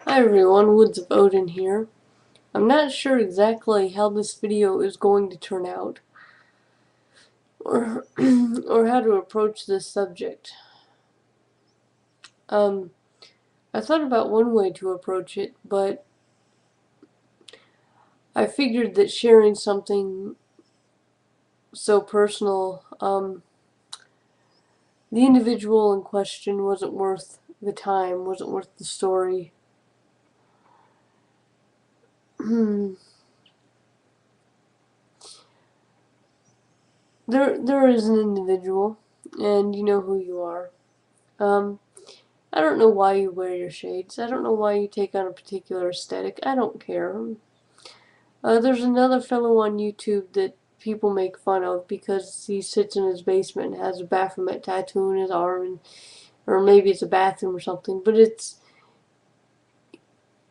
Hi everyone, Woods of Odin here. I'm not sure exactly how this video is going to turn out, or or how to approach this subject. Um, I thought about one way to approach it, but I figured that sharing something so personal, the individual in question wasn't worth the time, wasn't worth the story. There is an individual, and you know who you are. Um, I don't know why you wear your shades. I don't know why you take on a particular aesthetic. I don't care. There's another fellow on YouTube that people make fun of because he sits in his basement and has a Baphomet tattoo on his arm, or maybe it's a bathroom or something. But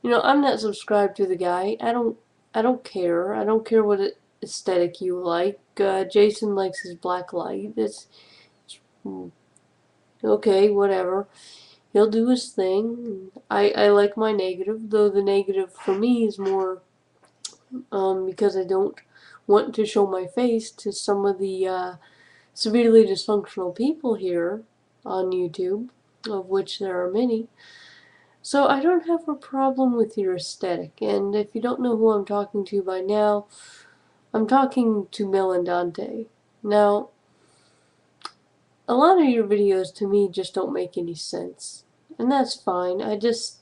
I'm not subscribed to the guy. I don't care. I don't care what aesthetic you like. Jason likes his black light. It's okay, whatever. He'll do his thing. I like my negative, though the negative for me is more because I don't want to show my face to some of the severely dysfunctional people here on YouTube, of which there are many. So I don't have a problem with your aesthetic, and if you don't know who I'm talking to by now, I'm talking to Melendanti. Now, a lot of your videos to me just don't make any sense, and that's fine. I just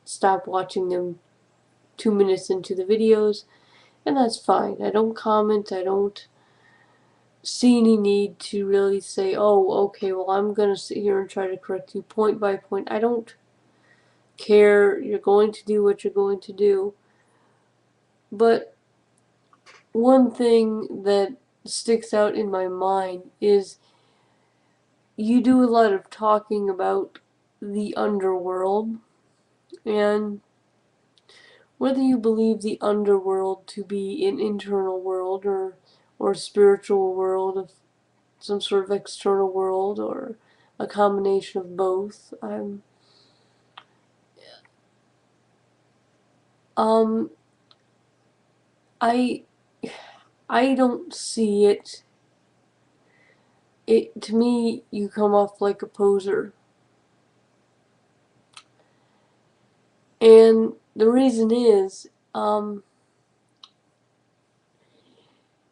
stop watching them 2 minutes into the videos, and that's fine. I don't comment. I don't see any need to really say, oh, okay, well, I'm gonna sit here and try to correct you point by point. I don't care. You're going to do what you're going to do. But one thing that sticks out in my mind is you do a lot of talking about the underworld, and whether you believe the underworld to be an internal world or spiritual world of some sort of external world or a combination of both. Um I I don't see it. It to me you come off like a poser. And the reason is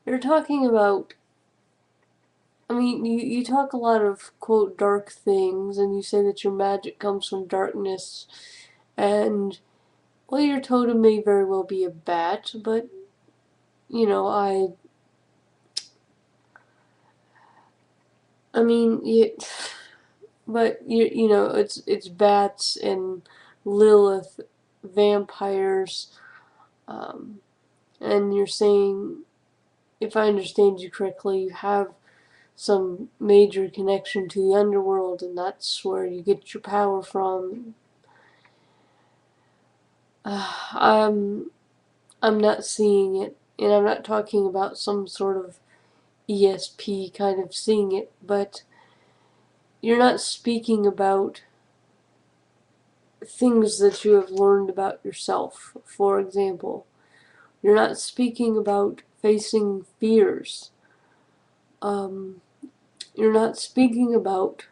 you're talking about, I mean, you talk a lot of quote dark things, and you say that your magic comes from darkness, and well, your totem may very well be a bat, but you know, I mean, but you know, it's bats and Lilith, vampires, um, and you're saying, if I understand you correctly, you have some major connection to the underworld, and that's where you get your power from. I'm not seeing it, and I'm not talking about some sort of ESP kind of seeing it, but you're not speaking about things that you have learned about yourself. For example, you're not speaking about facing fears. Um, you're not speaking about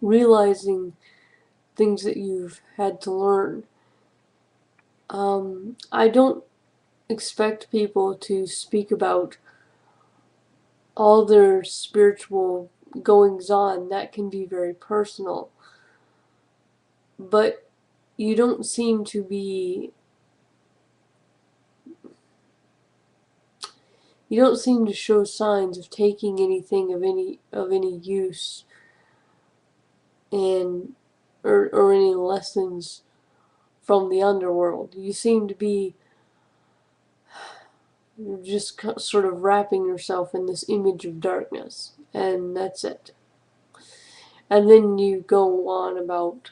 realizing things that you've had to learn. I don't expect people to speak about all their spiritual goings on. That can be very personal. But you don't seem to be you don't seem to show signs of taking anything of any use and or any lessons from the underworld. You seem to be just sort of wrapping yourself in this image of darkness, and that's it. And then you go on about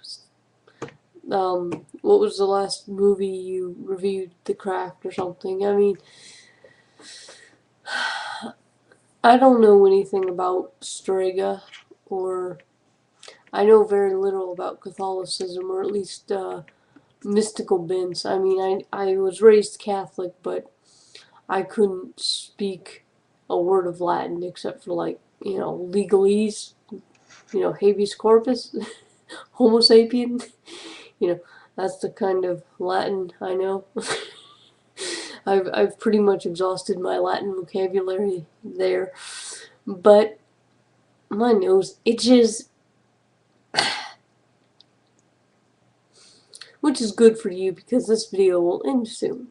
what was the last movie you reviewed, The Craft or something. I mean, I don't know anything about Strega, or I know very little about Catholicism, or at least mystical bents. I mean, I was raised Catholic, but I couldn't speak a word of Latin except for, like, legalese, habeas corpus, homo sapien. You know, that's the kind of Latin I know. I've pretty much exhausted my Latin vocabulary there, but my nose itches, which is good for you because this video will end soon.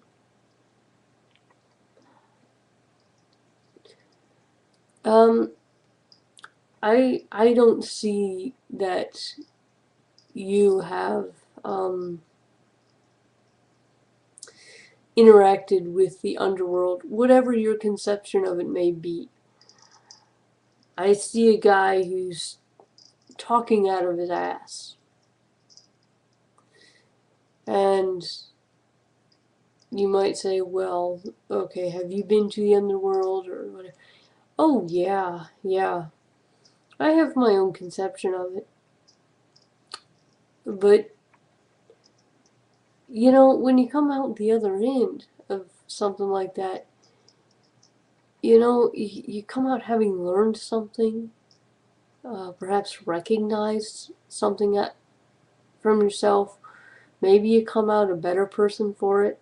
I don't see that you have interacted with the underworld, whatever your conception of it may be. I see a guy who's talking out of his ass. And you might say, well, okay, have you been to the underworld or whatever? Oh, yeah, yeah. I have my own conception of it. But, when you come out the other end of something like that, you come out having learned something, perhaps recognized something from yourself. Maybe you come out a better person for it.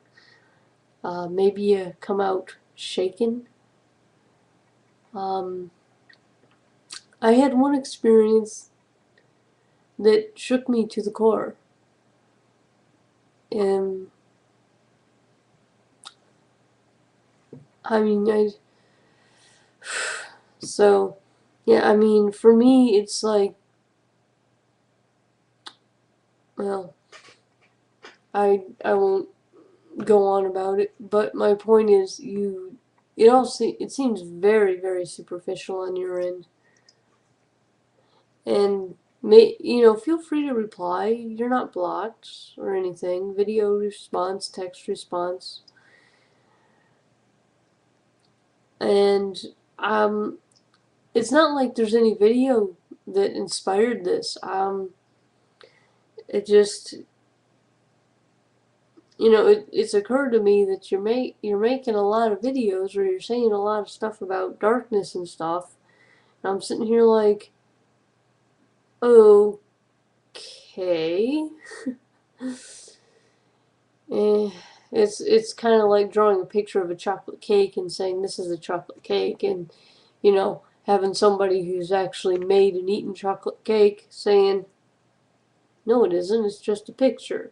Maybe you come out shaken. I had one experience that shook me to the core. And so, yeah, for me, it's like, well, I won't go on about it, but my point is, it seems very, very superficial on your end. And feel free to reply. You're not blocked or anything. Video response, text response. And it's not like there's any video that inspired this. It just, it's occurred to me that you're making a lot of videos where you're saying a lot of stuff about darkness and stuff. And I'm sitting here like, okay. It's kind of like drawing a picture of a chocolate cake and saying this is a chocolate cake, and having somebody who's actually made and eaten chocolate cake saying, no, it isn't, it's just a picture.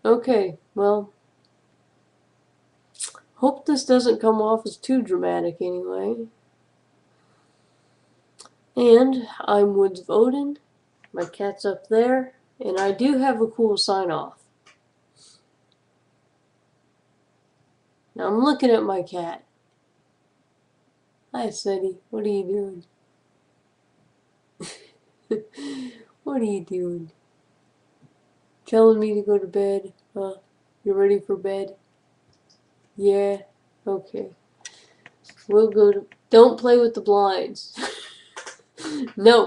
Okay, well, hope this doesn't come off as too dramatic anyway. And I'm Woods of Odin. My cat's up there, and I do have a cool sign off. Now I'm looking at my cat. Hi, Seti. What are you doing? What are you doing? Telling me to go to bed? Huh? You ready for bed? Yeah? Okay. We'll go to... Don't play with the blinds. No.